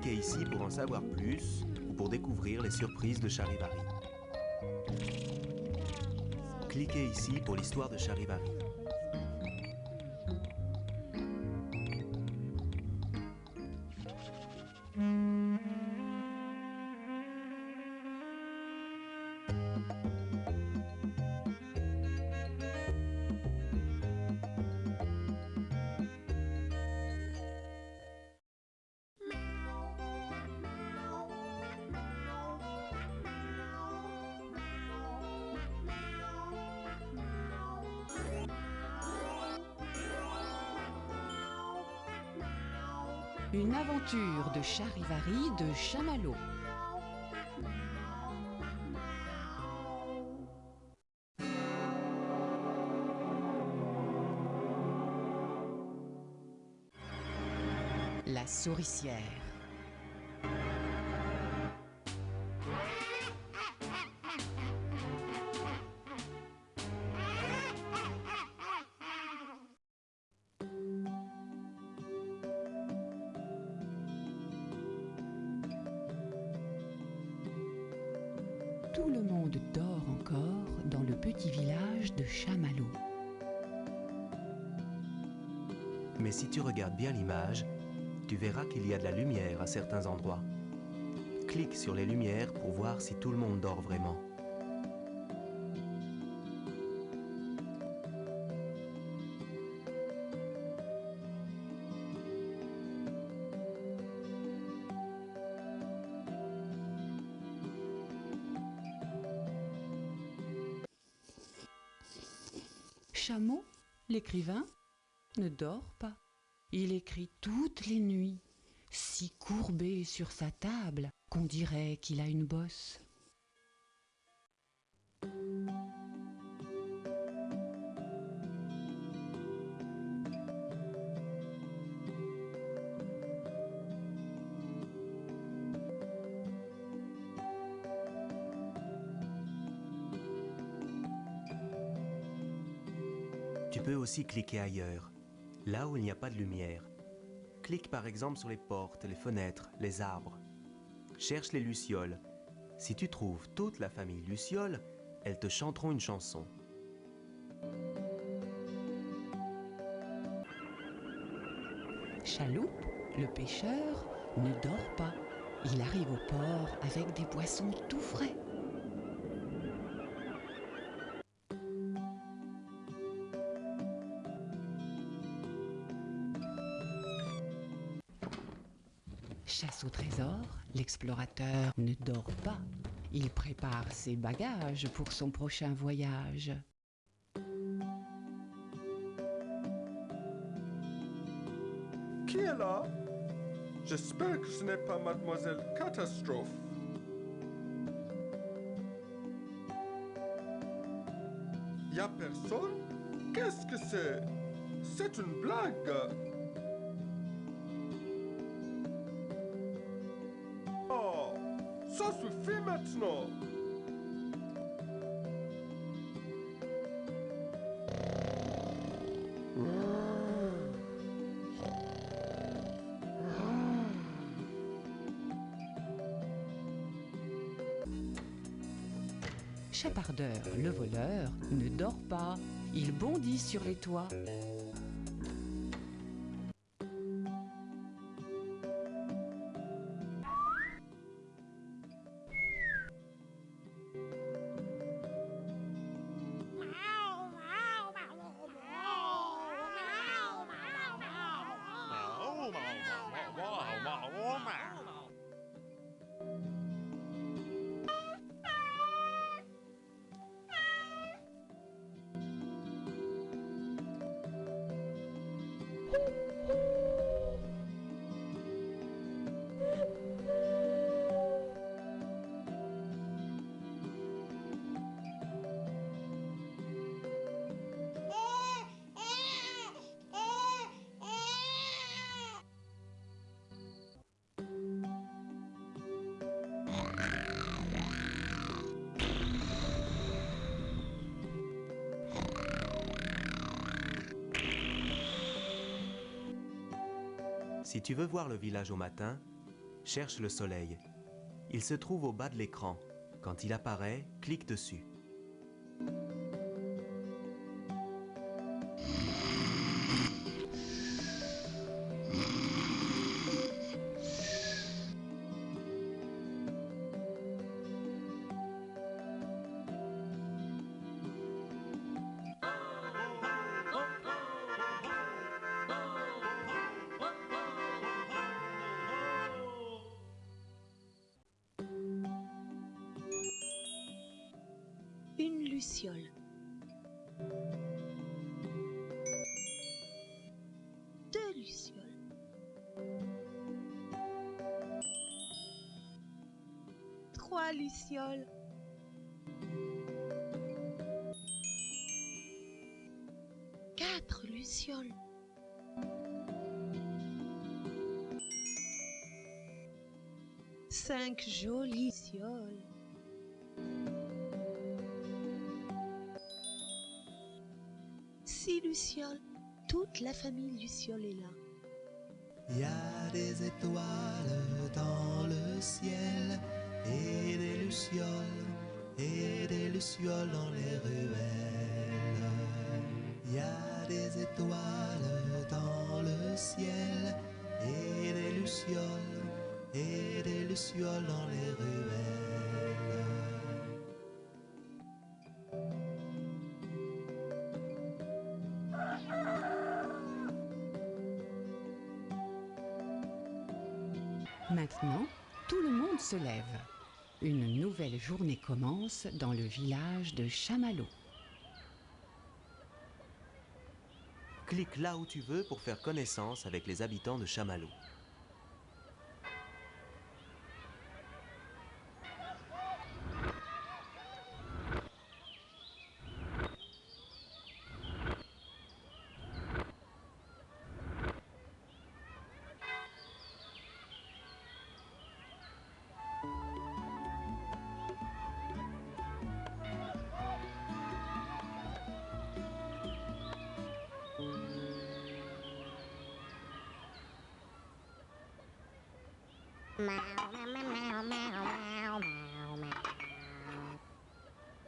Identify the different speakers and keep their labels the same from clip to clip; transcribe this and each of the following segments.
Speaker 1: Cliquez ici pour en savoir plus ou pour découvrir les surprises de Charivari. Cliquez ici pour l'histoire de Charivari.
Speaker 2: Une aventure de Charivari de Chamallow. La souricière. Tout le monde dort encore dans le petit village de Chamallow.
Speaker 1: Mais si tu regardes bien l'image, tu verras qu'il y a de la lumière à certains endroits. Clique sur les lumières pour voir si tout le monde dort vraiment.
Speaker 2: Chameau, l'écrivain, ne dort pas. Il écrit toutes les nuits, si courbé sur sa table qu'on dirait qu'il a une bosse.
Speaker 1: Tu peux aussi cliquer ailleurs, là où il n'y a pas de lumière. Clique par exemple sur les portes, les fenêtres, les arbres. Cherche les lucioles. Si tu trouves toute la famille Luciole, elles te chanteront une chanson.
Speaker 2: Chaloupe, le pêcheur, ne dort pas. Il arrive au port avec des poissons tout frais. Chasse au trésor, l'explorateur ne dort pas. Il prépare ses bagages pour son prochain voyage.
Speaker 3: Qui est là? J'espère que ce n'est pas Mademoiselle Catastrophe. Y a personne? Qu'est-ce que c'est? C'est une blague. Oh, ça suffit maintenant.
Speaker 2: Chapardeur, le voleur, ne dort pas. Il bondit sur les toits.
Speaker 1: Si tu veux voir le village au matin, Cherche le soleil. Il se trouve au bas de l'écran. Quand il apparaît, clique dessus.
Speaker 4: Une luciole. Deux lucioles. Trois lucioles. Quatre lucioles. Cinq jolies lucioles. Six lucioles. Toute la famille Luciole est là.
Speaker 5: Il y a des étoiles dans le ciel et des lucioles dans les ruelles. Il y a des étoiles dans le ciel et des lucioles dans les ruelles.
Speaker 2: Maintenant, tout le monde se lève. Une nouvelle journée commence dans le village de Chamallow.
Speaker 1: Clique là où tu veux pour faire connaissance avec les habitants de Chamallow.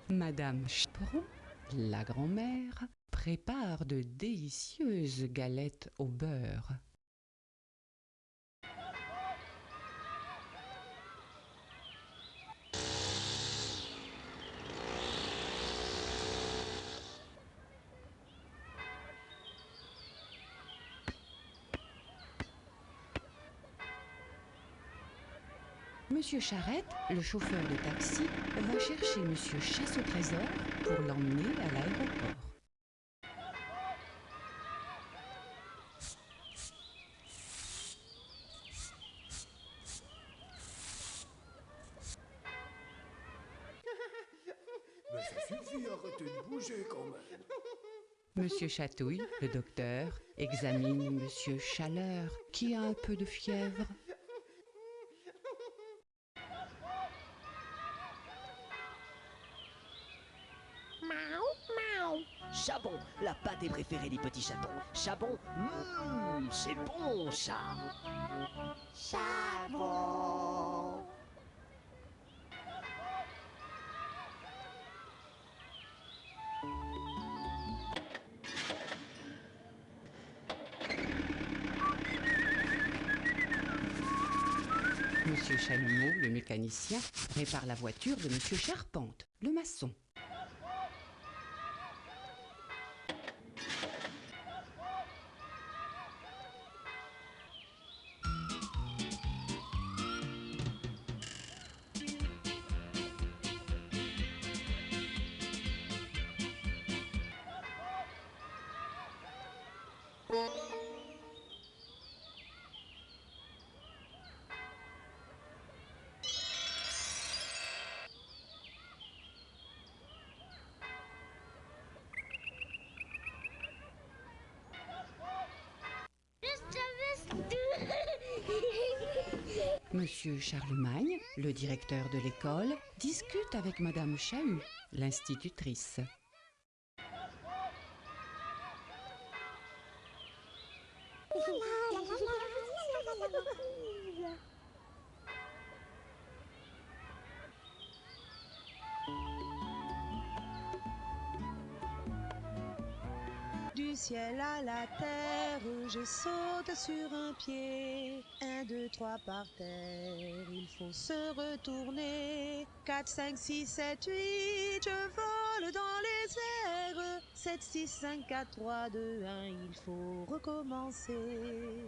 Speaker 2: Madame Chaperon, la grand-mère, prépare de délicieuses galettes au beurre. Monsieur Charrette, le chauffeur de taxi, va chercher Monsieur Chasse au trésor pour l'emmener à l'aéroport.
Speaker 6: Mais ça suffit, arrêtez de bouger quand même.
Speaker 2: Monsieur Chatouille, le docteur, examine Monsieur Chaleur, qui a un peu de fièvre.
Speaker 7: Chabon, la pâte est préférée des petits chatons. Chabon, c'est bon ça. Chabon.
Speaker 2: Monsieur Chalumeau, le mécanicien, répare la voiture de Monsieur Charpente, le maçon. Monsieur Charlemagne, le directeur de l'école, discute avec Madame Chahut, l'institutrice.
Speaker 4: ciel à la terre, je saute sur un pied. 1, 2, 3 par terre, il faut se retourner. 4, 5, 6, 7, 8, je vole dans les airs. 7, 6, 5, 4, 3, 2, 1, il faut recommencer.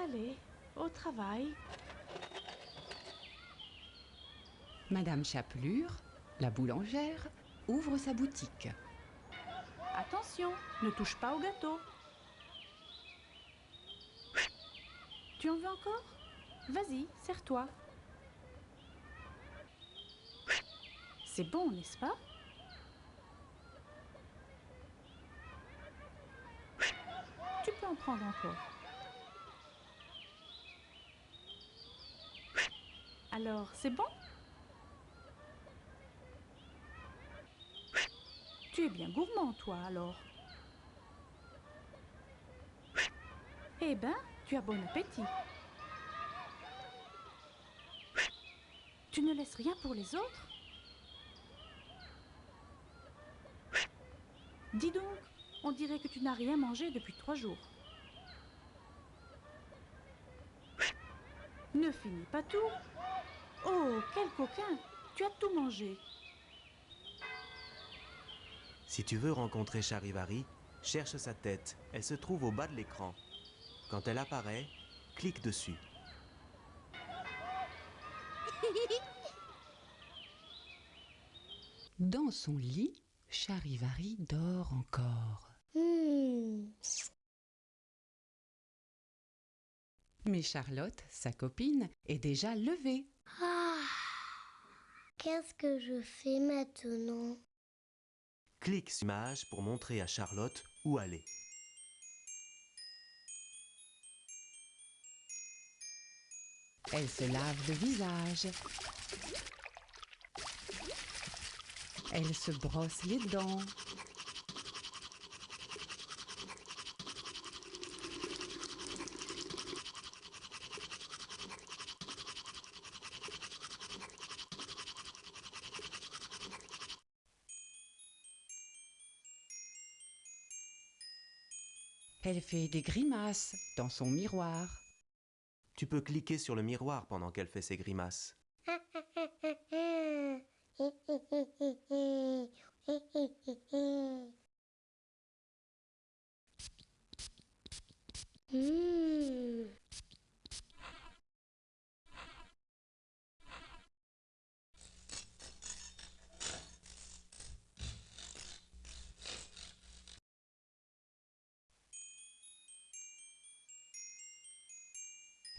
Speaker 8: Allez, au travail.
Speaker 2: Madame Chapelure, la boulangère, ouvre sa boutique.
Speaker 8: Attention, ne touche pas au gâteau. Tu en veux encore? Vas-y, serre-toi. C'est bon, n'est-ce pas? Tu peux en prendre encore. Alors, c'est bon? Tu es bien gourmand, toi, alors. Eh ben, tu as bon appétit. Tu ne laisses rien pour les autres? Dis donc, on dirait que tu n'as rien mangé depuis 3 jours. Ne finis pas tout. Oh, quel coquin! Tu as tout mangé.
Speaker 1: Si tu veux rencontrer Charivari, cherche sa tête. Elle se trouve au bas de l'écran. Quand elle apparaît, clique dessus.
Speaker 2: Dans son lit, Charivari dort encore. Mais Charlotte, sa copine, est déjà levée.
Speaker 9: Ah, qu'est-ce que je fais maintenant?
Speaker 1: Clique sur l'image pour montrer à Charlotte où aller.
Speaker 2: Elle se lave le visage. Elle se brosse les dents. Elle fait des grimaces dans son miroir.
Speaker 1: Tu peux cliquer sur le miroir pendant qu'elle fait ses grimaces.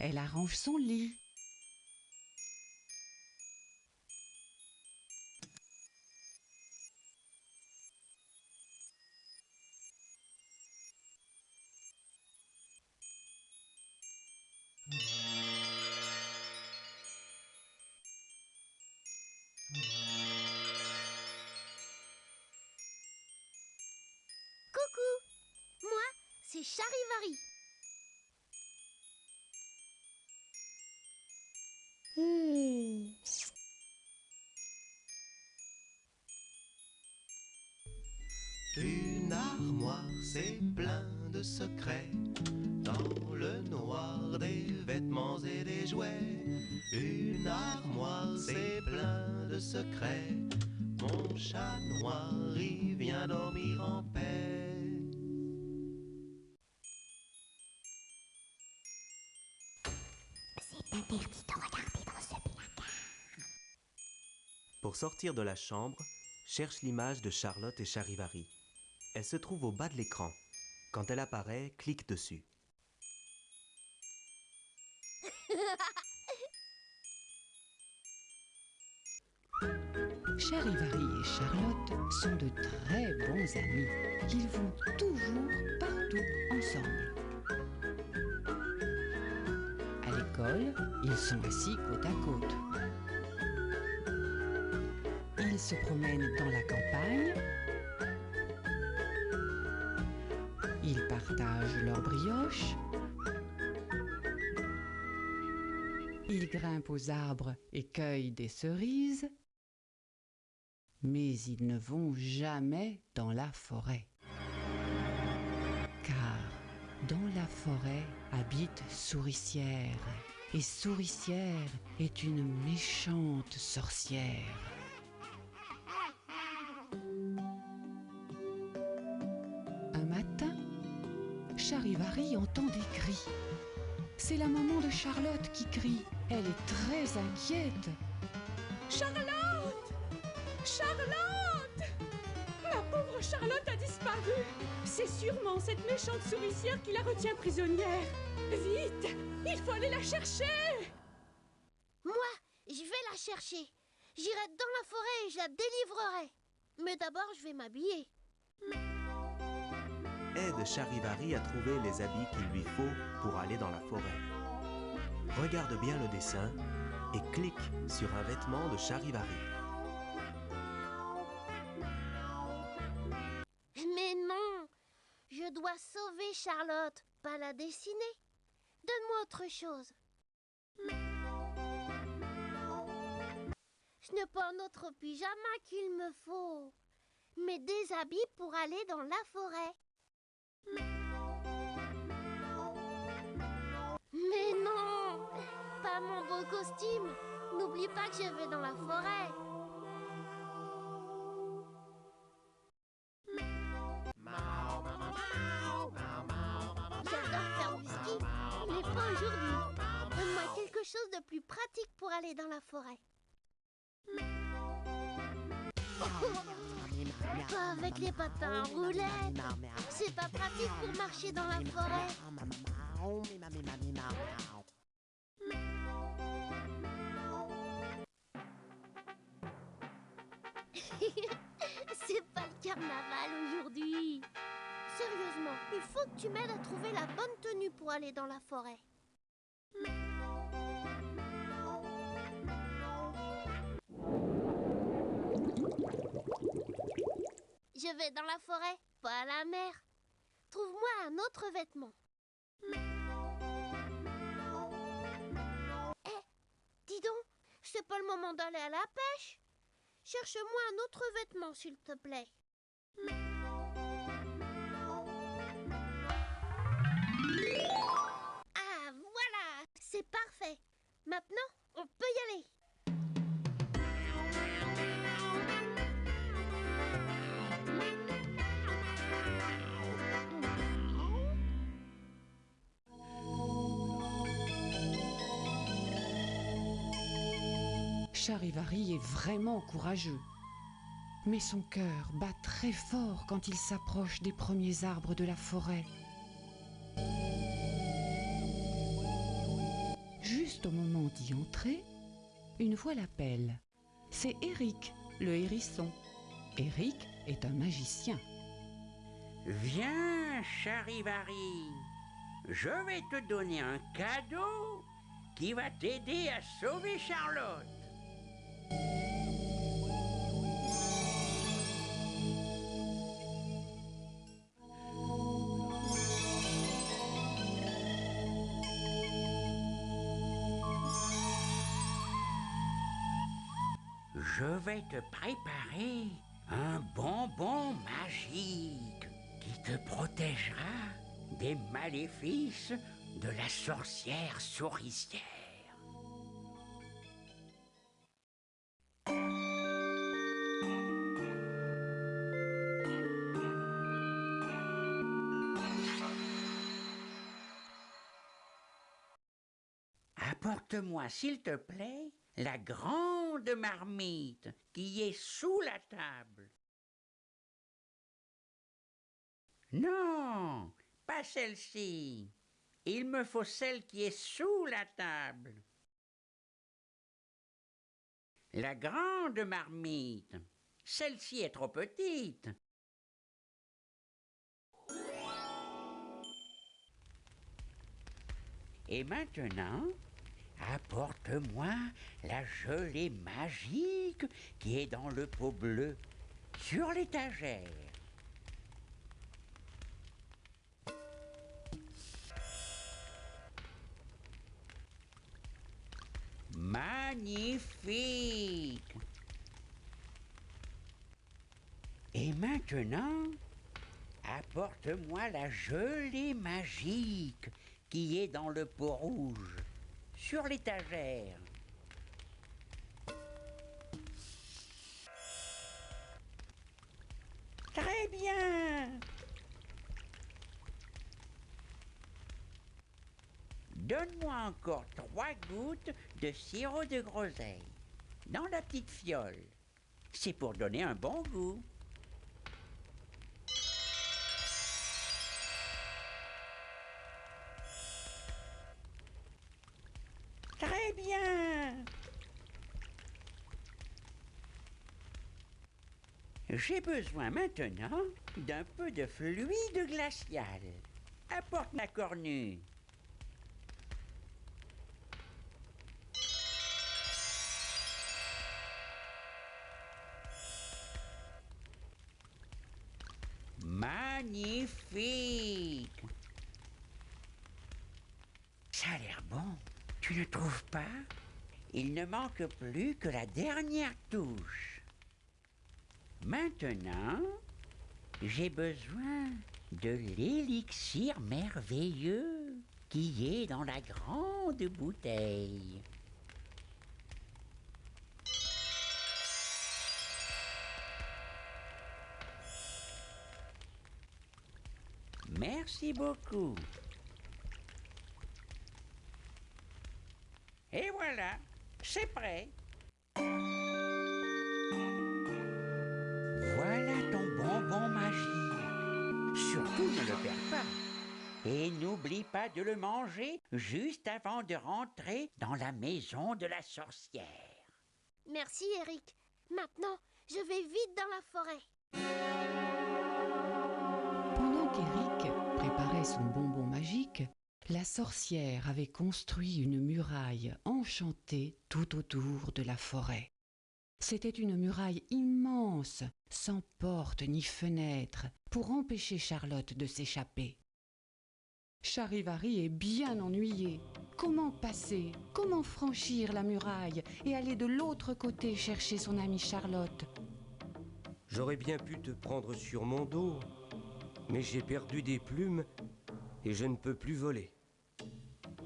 Speaker 2: Elle arrange son lit.
Speaker 9: Coucou, moi, c'est Charivari.
Speaker 5: Une armoire, c'est plein de secrets. Dans le noir, des vêtements et des jouets. Une armoire, c'est plein de secrets. Mon chat noir, il vient dormir en paix.
Speaker 9: C'est interdit de regarder dans ce placard.
Speaker 1: Pour sortir de la chambre, cherche l'image de Charlotte et Charivari. Elle se trouve au bas de l'écran. Quand elle apparaît, clique dessus.
Speaker 2: Charivari et Charlotte sont de très bons amis. Ils vont toujours partout ensemble. l'école, ils sont assis côte à côte. Ils se promènent dans la campagne. Ils partagent leurs brioches. Ils grimpent aux arbres et cueillent des cerises. Mais ils ne vont jamais dans la forêt. Car dans la forêt habite Souricière. Et Souricière est une méchante sorcière. Un matin, Charivari entend des cris. C'est la maman de Charlotte qui crie. Elle est très inquiète.
Speaker 10: Charlotte! Charlotte! Ma pauvre Charlotte a disparu. C'est sûrement cette méchante souricière qui la retient prisonnière. Vite! Il faut aller la chercher!
Speaker 9: Moi, je vais la chercher. J'irai dans la forêt et je la délivrerai. Mais d'abord, je vais m'habiller.
Speaker 1: Aide Charivari à trouver les habits qu'il lui faut pour aller dans la forêt. Regarde bien le dessin et clique sur un vêtement de Charivari.
Speaker 9: Mais non! Je dois sauver Charlotte, pas la dessiner. Donne-moi autre chose. Ce n'est pas un autre pyjama qu'il me faut, mais des habits pour aller dans la forêt. Mais non! Pas mon beau costume! N'oublie pas que je vais dans la forêt. J'adore faire du ski, mais pas aujourd'hui. Donne-moi quelque chose de plus pratique pour aller dans la forêt. Pas avec les patins à roulettes. C'est pas pratique pour marcher dans la forêt. C'est pas le carnaval aujourd'hui. Sérieusement, il faut que tu m'aides à trouver la bonne tenue pour aller dans la forêt. Je vais dans la forêt, pas à la mer. Trouve-moi un autre vêtement. Dis donc, c'est pas le moment d'aller à la pêche. Cherche-moi un autre vêtement, s'il te plaît. Ah, voilà, c'est parfait. Maintenant, on peut y aller.
Speaker 2: Charivari est vraiment courageux. Mais son cœur bat très fort quand il s'approche des premiers arbres de la forêt. Juste au moment d'y entrer, une voix l'appelle. C'est Eric, le hérisson. Eric est un magicien.
Speaker 11: Viens, Charivari, je vais te donner un cadeau qui va t'aider à sauver Charlotte. Je vais te préparer un bonbon magique qui te protégera des maléfices de la sorcière souricière. Apporte-moi, s'il te plaît, la grande marmite qui est sous la table. Non, pas celle-ci. Il me faut celle qui est sous la table. La grande marmite. Celle-ci est trop petite. Et maintenant, Apporte-moi la gelée magique qui est dans le pot bleu, sur l'étagère. Magnifique! Et maintenant, apporte-moi la gelée magique qui est dans le pot rouge, sur l'étagère. Très bien! Donne-moi encore 3 gouttes de sirop de groseille dans la petite fiole. C'est pour donner un bon goût. Très bien! J'ai besoin maintenant d'un peu de fluide glacial. Apporte ma cornue. Magnifique! Ça a l'air bon, tu ne trouves pas? Il ne manque plus que la dernière touche. Maintenant, j'ai besoin de l'élixir merveilleux qui est dans la grande bouteille. Merci beaucoup. Et voilà, c'est prêt. Voilà ton bonbon magique. Surtout ne le perds pas. Et n'oublie pas de le manger juste avant de rentrer dans la maison de la sorcière.
Speaker 9: Merci, Eric. Maintenant, je vais vite dans la forêt.
Speaker 2: Pendant qu'Eric préparait son bonbon magique, la sorcière avait construit une muraille enchantée tout autour de la forêt. C'était une muraille immense, sans porte ni fenêtre, pour empêcher Charlotte de s'échapper. Charivari est bien ennuyé. Comment passer? Comment franchir la muraille et aller de l'autre côté chercher son amie Charlotte?
Speaker 12: J'aurais bien pu te prendre sur mon dos, mais j'ai perdu des plumes et je ne peux plus voler.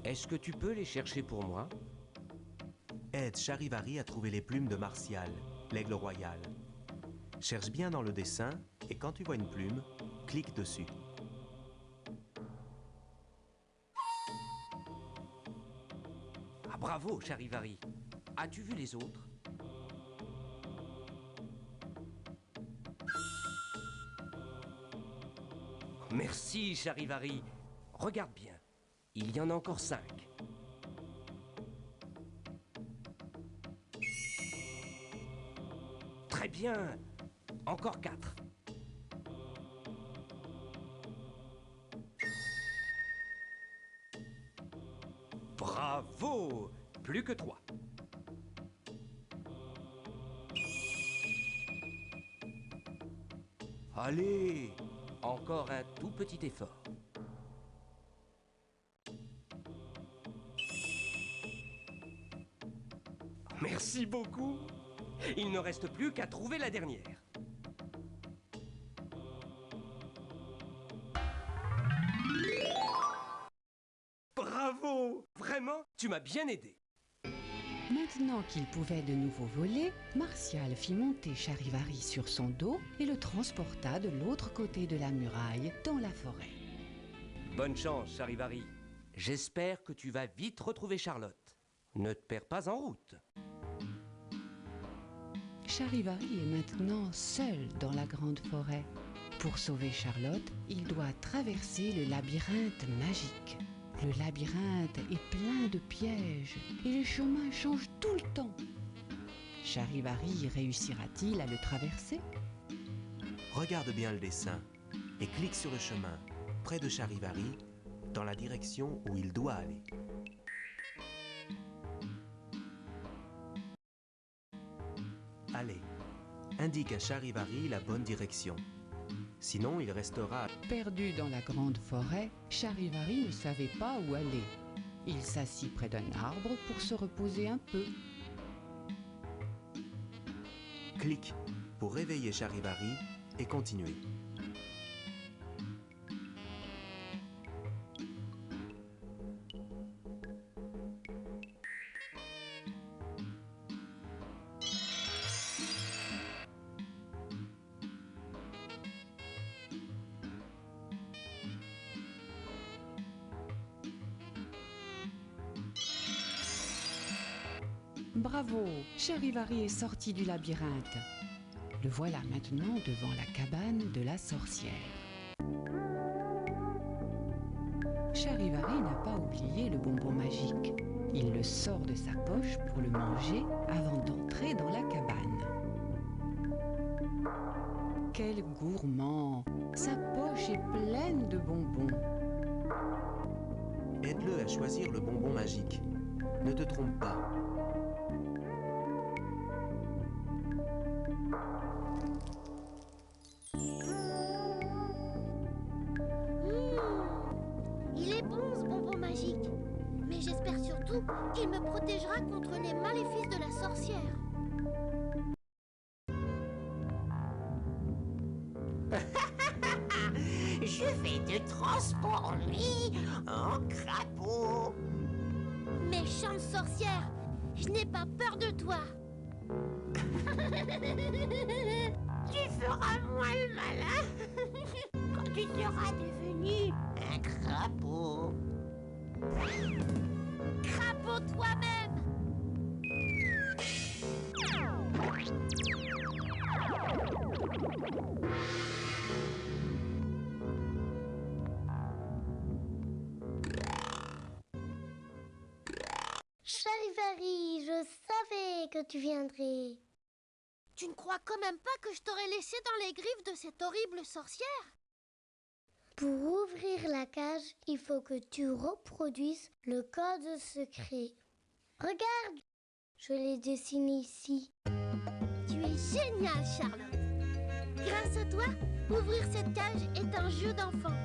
Speaker 12: Est-ce que tu peux les chercher pour moi?
Speaker 1: Aide Charivari à trouver les plumes de Martial, l'aigle royal. Cherche bien dans le dessin et quand tu vois une plume, clique dessus.
Speaker 12: Ah bravo, Charivari. As-tu vu les autres? Merci, Charivari. Regarde bien. Il y en a encore 5. Très bien. Encore 4. Bravo! Plus que 3. Allez, encore un tout petit effort. Merci beaucoup. Il ne reste plus qu'à trouver la dernière. Bravo! Vraiment, tu m'as bien aidé.
Speaker 2: Maintenant qu'il pouvait de nouveau voler, Martial fit monter Charivari sur son dos et le transporta de l'autre côté de la muraille, dans la forêt.
Speaker 12: Bonne chance, Charivari. J'espère que tu vas vite retrouver Charlotte. Ne te perds pas en route.
Speaker 2: Charivari est maintenant seul dans la grande forêt. Pour sauver Charlotte, il doit traverser le labyrinthe magique. Le labyrinthe est plein de pièges et les chemins changent tout le temps. Charivari réussira-t-il à le traverser?
Speaker 1: Regarde bien le dessin et clique sur le chemin, près de Charivari, dans la direction où il doit aller. Allez, indique à Charivari la bonne direction. Sinon, il restera...
Speaker 2: Perdu dans la grande forêt, Charivari ne savait pas où aller. Il s'assit près d'un arbre pour se reposer un peu.
Speaker 1: Clique pour réveiller Charivari et continuer.
Speaker 2: Bravo, Charivari est sorti du labyrinthe. Le voilà maintenant devant la cabane de la sorcière. Charivari n'a pas oublié le bonbon magique. Il le sort de sa poche pour le manger avant d'entrer dans la cabane. Quel gourmand! Sa poche est pleine de bonbons.
Speaker 1: Aide-le à choisir le bonbon magique. Ne te trompe pas.
Speaker 9: Il est bon ce bonbon magique. Mais j'espère surtout qu'il me protégera contre les maléfices de la sorcière.
Speaker 13: Je vais te transformer en crapaud.
Speaker 9: Méchante sorcière, je n'ai pas peur de toi.
Speaker 13: Tu feras moins le malin quand tu seras devenu un crapaud.
Speaker 9: Crapaud toi-même.
Speaker 14: Charivari, je savais que tu viendrais.
Speaker 9: Tu ne crois quand même pas que je t'aurais laissé dans les griffes de cette horrible sorcière?
Speaker 14: Pour ouvrir la cage, il faut que tu reproduises le code secret. Regarde, je l'ai dessiné ici.
Speaker 9: Tu es géniale, Charlotte. Grâce à toi, ouvrir cette cage est un jeu d'enfant.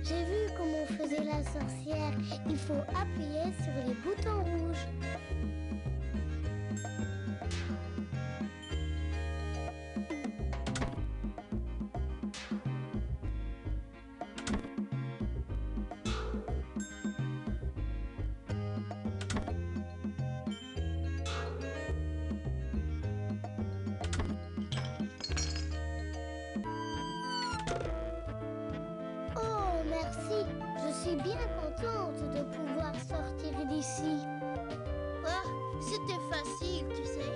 Speaker 14: J'ai vu comment faisait la sorcière. Il faut appuyer sur les boutons rouges. Oh, merci. Je suis bien contente de pouvoir sortir d'ici.
Speaker 9: Ah, c'était facile, tu sais.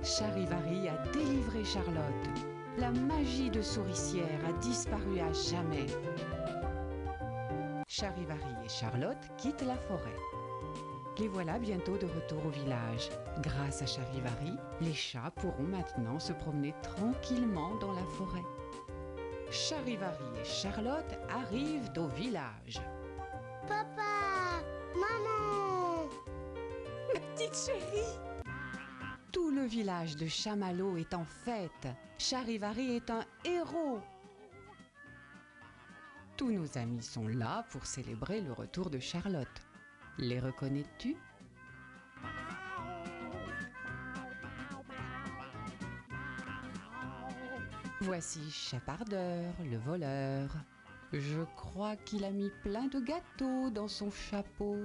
Speaker 2: Charivari a délivré Charlotte. La magie de souricière a disparu à jamais. Charivari et Charlotte quittent la forêt. Les voilà bientôt de retour au village. Grâce à Charivari, les chats pourront maintenant se promener tranquillement dans la forêt. Charivari et Charlotte arrivent au village.
Speaker 14: Papa, maman,
Speaker 10: Ma petite chérie.
Speaker 2: Tout le village de Chamallow est en fête. Charivari est un héros. Tous nos amis sont là pour célébrer le retour de Charlotte. Les reconnais-tu? Voici Chapardeur, le voleur. Je crois qu'il a mis plein de gâteaux dans son chapeau.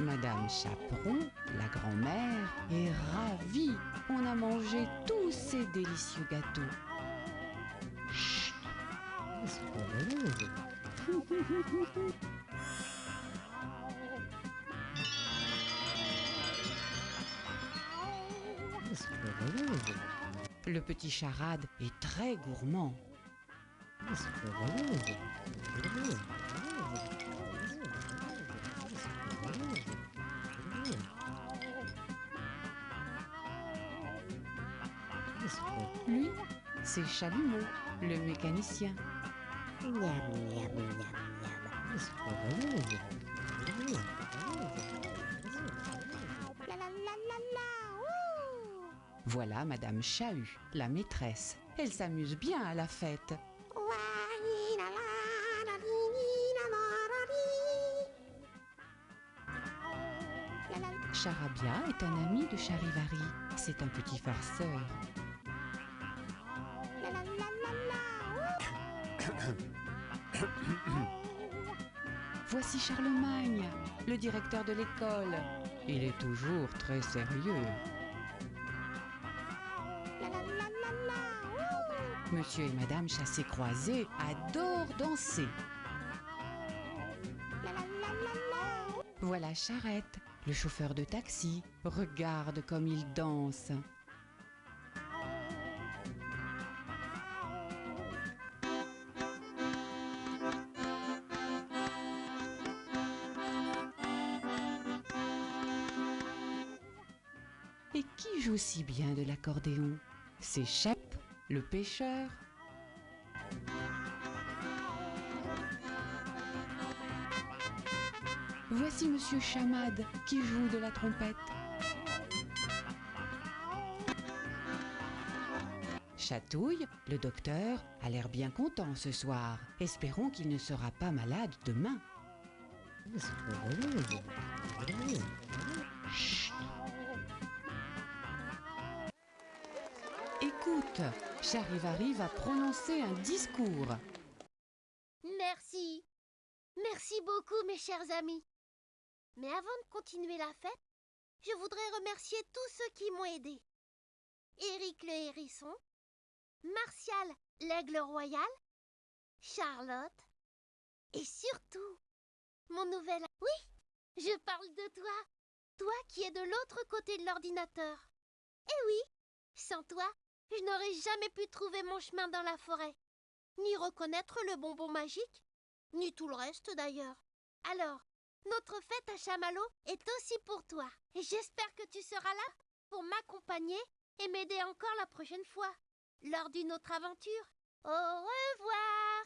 Speaker 2: Madame Chaperon, la grand-mère, est ravie. On a mangé tous ces délicieux gâteaux. Le petit charade est très gourmand. Lui, c'est Chalumeau, le mécanicien. Voilà Madame Chahut, la maîtresse. Elle s'amuse bien à la fête. Charabia est un ami de Charivari. C'est un petit farceur. Voici Charlemagne, le directeur de l'école. Il est toujours très sérieux. Monsieur et Madame Chassé-Croisé adorent danser. Voilà Charrette, le chauffeur de taxi. Regarde comme il danse. Et qui joue si bien de l'accordéon? C'est Chep, le pêcheur. Voici Monsieur Chamade qui joue de la trompette. Chatouille, le docteur, a l'air bien content ce soir. Espérons qu'il ne sera pas malade demain. Chut. Écoute, Charivari va prononcer un discours.
Speaker 9: Merci. Merci beaucoup, mes chers amis. Mais avant de continuer la fête, je voudrais remercier tous ceux qui m'ont aidé. Éric le hérisson, Martial l'aigle royal, Charlotte et surtout mon nouvel... Oui, je parle de toi. Toi qui es de l'autre côté de l'ordinateur. Eh oui, sans toi, je n'aurais jamais pu trouver mon chemin dans la forêt, ni reconnaître le bonbon magique, ni tout le reste d'ailleurs. Alors, notre fête à Chamallow est aussi pour toi. Et j'espère que tu seras là pour m'accompagner et m'aider encore la prochaine fois, lors d'une autre aventure. Au revoir!